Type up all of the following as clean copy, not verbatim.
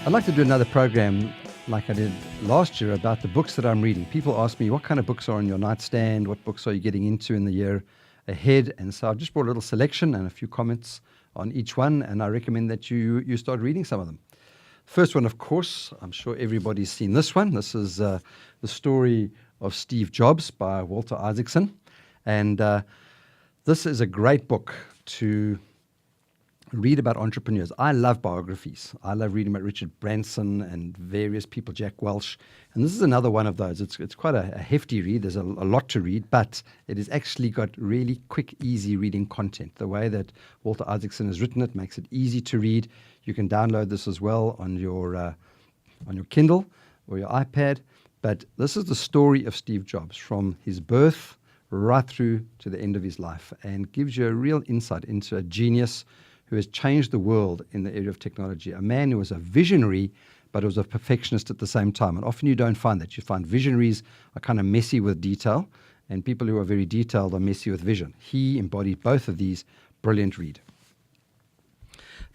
I'd like to do another program like I did last year about the books that I'm reading. People ask me, what kind of books are on your nightstand? What books are you getting into in the year ahead? And so I've just brought a little selection and a few comments on each one, and I recommend that you start reading some of them. First one, of course, I'm sure everybody's seen this one. This is the story of Steve Jobs by Walter Isaacson. And this is a great book to read about entrepreneurs. I love biographies. I love reading about Richard Branson and various people, Jack Welch. And this is another one of those. It's quite a hefty read. There's a lot to read, but it has actually got really quick, easy reading content. The way that Walter Isaacson has written it makes it easy to read. You can download this as well on your Kindle or your iPad. But this is the story of Steve Jobs from his birth right through to the end of his life, and gives you a real insight into a genius who has changed the world in the area of technology. A man who was a visionary, but was a perfectionist at the same time. And often you don't find that. You find visionaries are kind of messy with detail, and people who are very detailed are messy with vision. He embodied both of these. Brilliant read.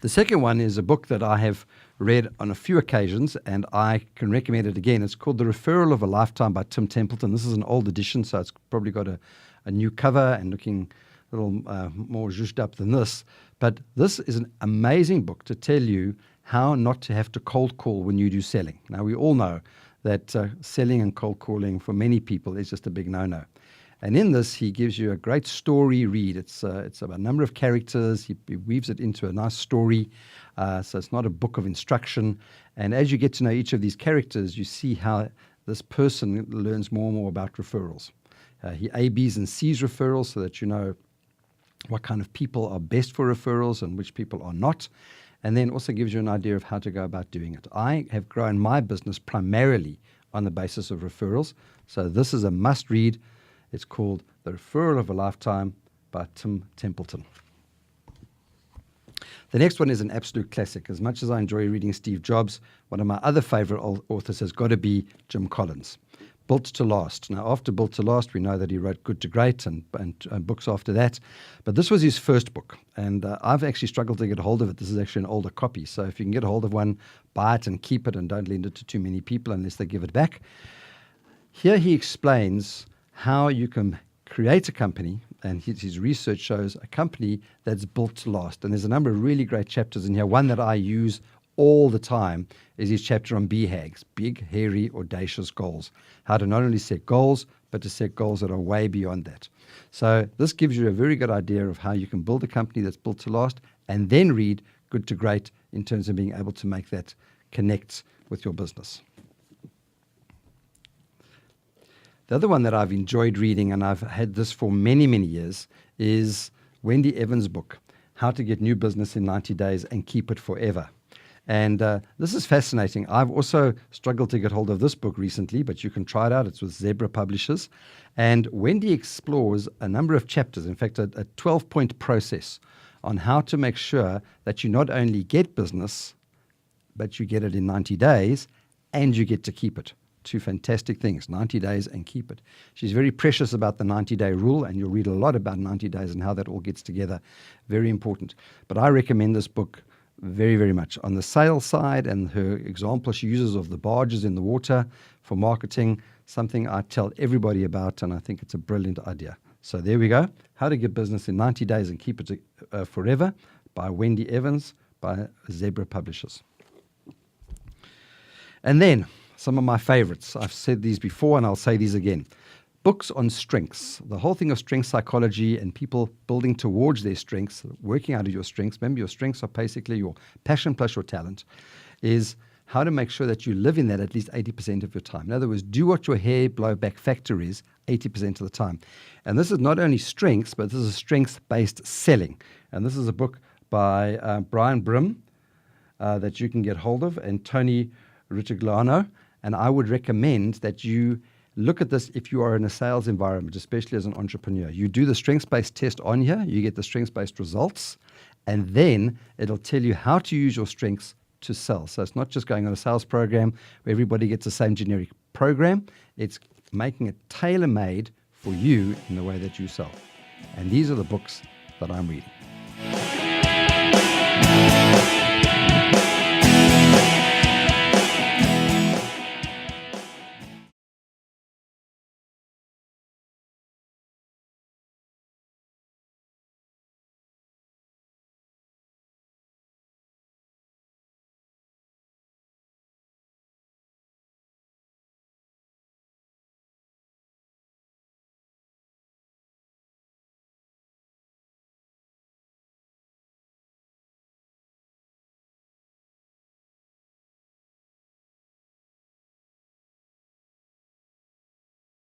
The second one is a book that I have read on a few occasions, and I can recommend it again. It's called The Referral of a Lifetime by Tim Templeton. This is an old edition, so it's probably got a new cover and looking a little more zhuzhed up than this. But this is an amazing book to tell you how not to have to cold call when you do selling. Now, we all know that selling and cold calling for many people is just a big no-no. And in this, he gives you a great story read. It's about a number of characters. He weaves it into a nice story. So it's not a book of instruction. And as you get to know each of these characters, you see how this person learns more and more about referrals. He A, B's, and C's referrals so that you know what kind of people are best for referrals and which people are not. And then also gives you an idea of how to go about doing it. I have grown my business primarily on the basis of referrals. So this is a must-read. It's called The Referral of a Lifetime by Tim Templeton. The next one is an absolute classic. As much as I enjoy reading Steve Jobs, one of my other favorite authors has got to be Jim Collins. Built to Last. Now, after Built to Last, we know that he wrote Good to Great and books after that. But this was his first book, and I've actually struggled to get a hold of it. This is actually an older copy. So if you can get a hold of one, buy it and keep it, and don't lend it to too many people unless they give it back. Here he explains how you can create a company, and his research shows a company that's built to last. And there's a number of really great chapters in here. One that I use all the time is his chapter on BHAGs, big, hairy, audacious goals. How to not only set goals, but to set goals that are way beyond that. So this gives you a very good idea of how you can build a company that's built to last, and then read Good to Great in terms of being able to make that connect with your business. The other one that I've enjoyed reading, and I've had this for many, many years, is Wendy Evans' book, How to Get New Business in 90 Days and Keep It Forever. And this is fascinating. I've also struggled to get hold of this book recently, but you can try it out. It's with Zebra Publishers. And Wendy explores a number of chapters, in fact, a 12-point process on how to make sure that you not only get business, but you get it in 90 days and you get to keep it. Two fantastic things, 90 days and keep it. She's very precious about the 90-day rule, and you'll read a lot about 90 days and how that all gets together. Very important. But I recommend this book very, very much. On the sales side, and her example she uses of the barges in the water for marketing, something I tell everybody about, and I think it's a brilliant idea. So there we go. How to Get Business in 90 Days and Keep It Forever by Wendy Evans by Zebra Publishers. And then some of my favorites. I've said these before and I'll say these again. Books on strengths. The whole thing of strength psychology and people building towards their strengths, working out of your strengths. Remember, your strengths are basically your passion plus your talent, is how to make sure that you live in that at least 80% of your time. In other words, do what your hair blowback factor is 80% of the time. And this is not only strengths, but this is strengths-based selling. And this is a book by Brian Brim that you can get hold of, and Tony Ritigliano. And I would recommend that you look at this if you are in a sales environment, especially as an entrepreneur. You do the strengths-based test on here, you get the strengths-based results, and then it'll tell you how to use your strengths to sell. So it's not just going on a sales program where everybody gets the same generic program. It's making it tailor-made for you in the way that you sell. And these are the books that I'm reading.